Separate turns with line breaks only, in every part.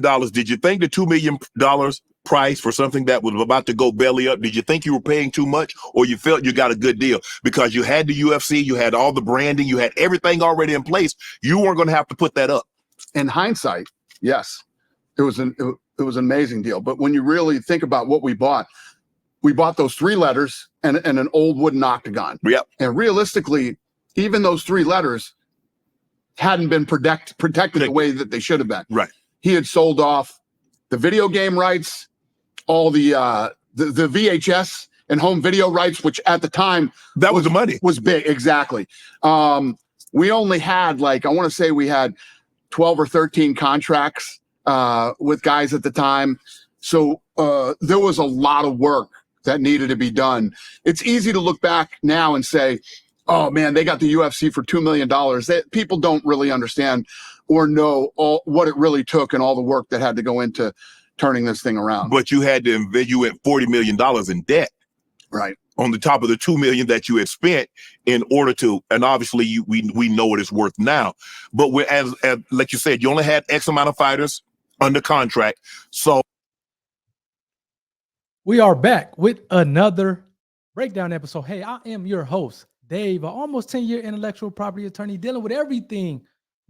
$2 million. Did you think the $2 million price for something that was about to go belly up, did you think you were paying too much, or you felt you got a good deal because you had the UFC, you had all the branding, you had everything already in place? You weren't going to have to put that up.
In hindsight, yes, it was an amazing deal. But when you really think about what we bought those 3 letters and an old wooden octagon.
Yep.
And realistically, even those 3 letters hadn't been protected the way that they should have been.
Right.
He had sold off the video game rights, all the VHS and home video rights, which at the time
that was the money,
was big. Exactly. We only had, like, I want to say we had 12 or 13 contracts with guys at the time. So there was a lot of work that needed to be done. It's easy to look back now and say, oh man, they got the UFC for $2 million. People don't really understand or know what it really took and all the work that had to go into turning this thing around.
But you had to invest, you went $40 million in debt.
Right.
On the top of the $2 million that you had spent in order to, and obviously we know what it's worth now. But as like you said, you only had X amount of fighters under contract. So
we are back with another breakdown episode. Hey, I am your host, Dave, an almost 10-year intellectual property attorney dealing with everything,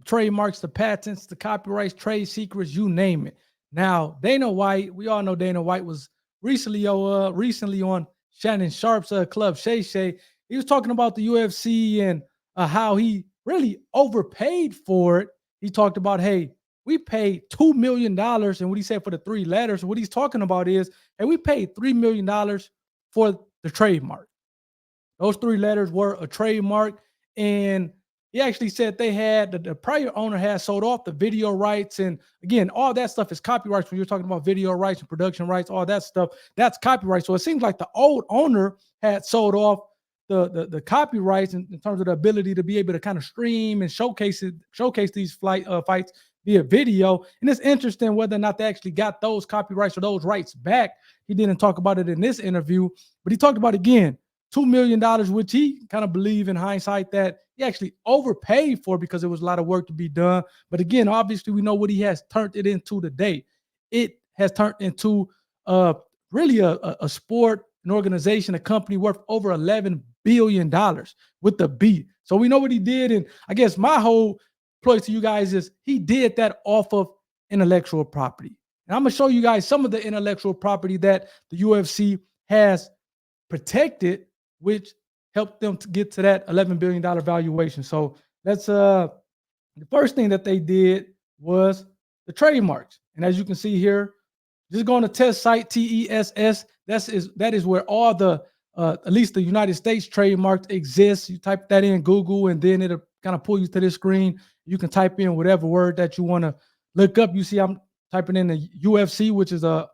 trademarks, the patents, the copyrights, trade secrets, you name it. Now, Dana White, we all know Dana White was recently on Shannon Sharp's club, Shay Shay. He was talking about the UFC and how he really overpaid for it. He talked about, hey, we paid $2 million, and what he said for the 3 letters, what he's talking about is, hey, we paid $3 million for the trademark. Those 3 letters were a trademark, and he actually said they had, the prior owner had sold off the video rights, and again, all that stuff is copyrights. When you're talking about video rights and production rights, all that stuff, that's copyright. So it seems like the old owner had sold off the copyrights in terms of the ability to be able to kind of stream and showcase these fights via video. And it's interesting whether or not they actually got those copyrights or those rights back. He didn't talk about it in this interview, but he talked about, again, $2 million, which he kind of believed in hindsight that he actually overpaid for because there was a lot of work to be done. But again, obviously we know what he has turned it into today. It has turned into really a sport, an organization, a company worth over $11 billion with the B. So we know what he did. And I guess my whole ploy to you guys is he did that off of intellectual property. And I'm going to show you guys some of the intellectual property that the UFC has protected, which helped them to get to that $11 billion valuation. So that's the first thing that they did was the trademarks. And as you can see here, just go on the test site, TESS. That is where all the at least the United States trademarks exist. You type that in Google, and then it'll kind of pull you to this screen. You can type in whatever word that you want to look up. You see I'm typing in the UFC, which is a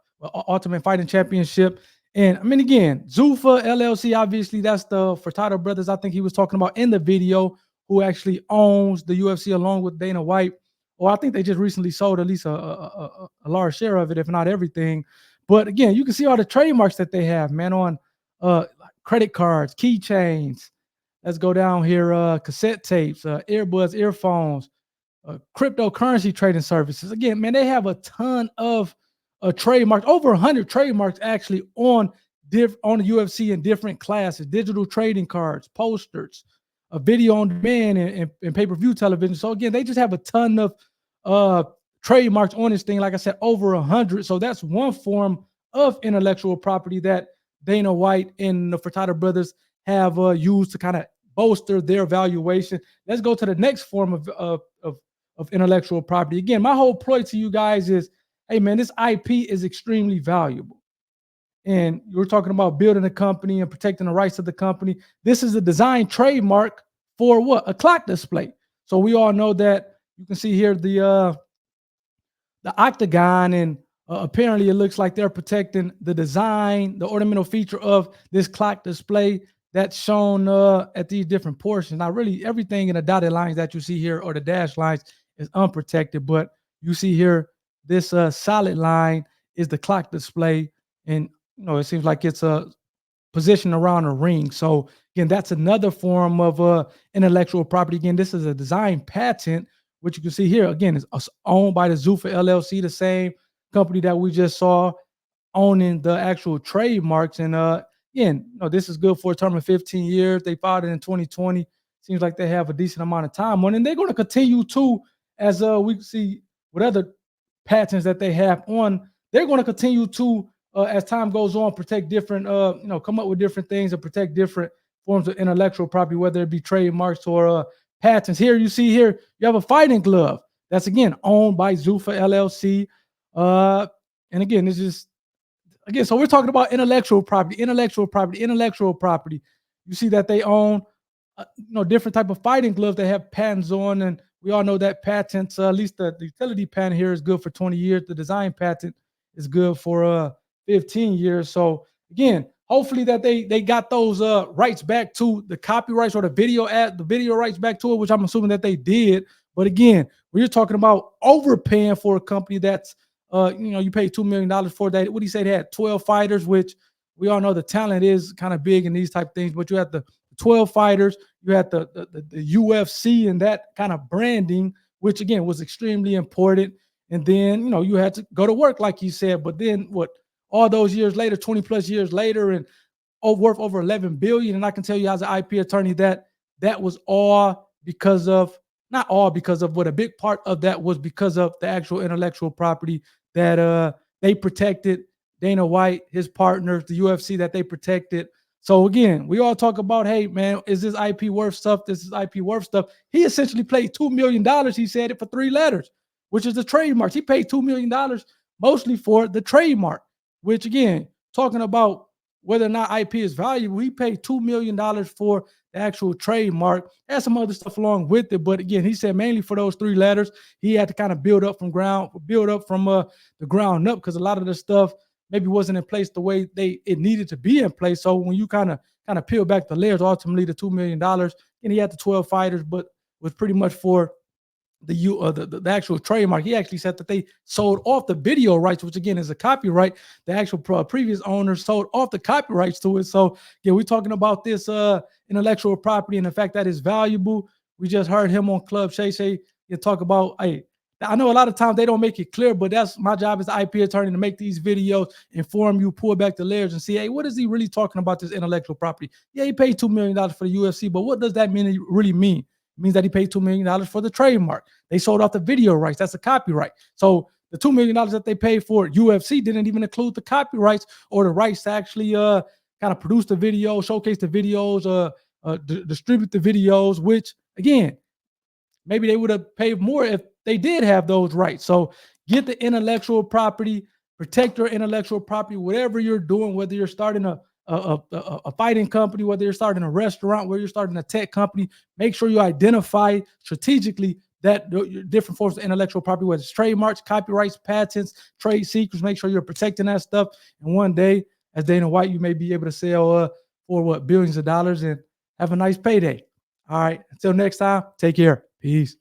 Ultimate Fighting Championship. And I mean, again, Zuffa LLC, obviously that's the Furtado brothers I think he was talking about in the video, who actually owns the UFC along with Dana White. Or I think they just recently sold at least a large share of it, if not everything. But again, you can see all the trademarks that they have, man, on credit cards, keychains. Let's go down here, cassette tapes, earbuds, earphones, cryptocurrency trading services. Again, man, they have a ton of trademarks, over 100 trademarks actually on the UFC in different classes, digital trading cards, posters, a video on demand and pay-per-view television. So again, they just have a ton of trademarks on this thing. Like I said, over 100. So that's one form of intellectual property that Dana White and the Furtado brothers have used to kind of bolster their valuation. Let's go to the next form of intellectual property. Again, my whole ploy to you guys is, hey man, this IP is extremely valuable. And you're talking about building a company and protecting the rights of the company. This is a design trademark for what? A clock display. So we all know that. You can see here the octagon, and apparently it looks like they're protecting the design, the ornamental feature of this clock display that's shown at these different portions. Now, really, everything in the dotted lines that you see here or the dash lines is unprotected, but you see here this solid line is the clock display, and you know it seems like it's positioned around a ring. So again, that's another form of intellectual property. Again, this is a design patent which you can see here again is owned by the Zuffa LLC, the same company that we just saw owning the actual trademarks. And again, this is good for a term of 15 years. They filed it in 2020. Seems like they have a decent amount of time on, and they're going to continue to, as we see with other patents that they have on, they're going to continue to, as time goes on, protect different, come up with different things and protect different forms of intellectual property, whether it be trademarks or patents. Here you see here, you have a fighting glove that's again owned by Zuffa LLC. And again, this is so we're talking about intellectual property. You see that they own different type of fighting gloves they have patents on, and we all know that patents, at least the utility patent here is good for 20 years. The design patent is good for 15 years. So again, hopefully that they got those rights back to the copyrights or the video rights back to it, which I'm assuming that they did. But again, when you're talking about overpaying for a company that's you pay $2 million for that. What he said, he had 12 fighters, which we all know the talent is kind of big in these type of things, but you have the 12 fighters, you had the UFC and that kind of branding, which again was extremely important. And then, you had to go to work, like you said, but then all those years later, 20 plus years later, and worth over 11 billion. And I can tell you as an IP attorney that was all because of, not all because of, but a big part of that was because of the actual intellectual property that they protected. Dana White, his partners, the UFC, that they protected. So again, we all talk about, hey man, is this IP worth stuff? This is IP worth stuff. He essentially paid $2 million. He said it for 3 letters, which is the trademarks. He paid $2 million mostly for the trademark, which again, talking about whether or not IP is valuable, he paid $2 million for the actual trademark. There's some other stuff along with it, but again, he said mainly for those 3 letters, he had to kind of build up from the ground up, because a lot of the stuff maybe wasn't in place the way it needed to be in place. So when you kind of peel back the layers, ultimately the $2 million, and he had the 12 fighters, but was pretty much for the actual trademark. He actually said that they sold off the video rights, which again is a copyright. The actual previous owners sold off the copyrights to it. So yeah, we're talking about this intellectual property and the fact that it's valuable. We just heard him on Club Shay talk about, hey, I know a lot of times they don't make it clear, but that's my job as an IP attorney, to make these videos, inform you, pull back the layers and see, hey, what is he really talking about, this intellectual property? Yeah, he paid $2 million for the UFC, but what does that really mean? It means that he paid $2 million for the trademark. They sold off the video rights. That's a copyright. So the $2 million that they paid for UFC didn't even include the copyrights or the rights to actually kind of produce the video, showcase the videos, distribute the videos, which again, maybe they would have paid more if they did have those rights. So get the intellectual property, protect your intellectual property, whatever you're doing, whether you're starting a fighting company, whether you're starting a restaurant, whether you're starting a tech company, make sure you identify strategically that different forms of intellectual property, whether it's trademarks, copyrights, patents, trade secrets. Make sure you're protecting that stuff. And one day, as Dana White, you may be able to sell for billions of dollars and have a nice payday. All right. Until next time, take care. Peace.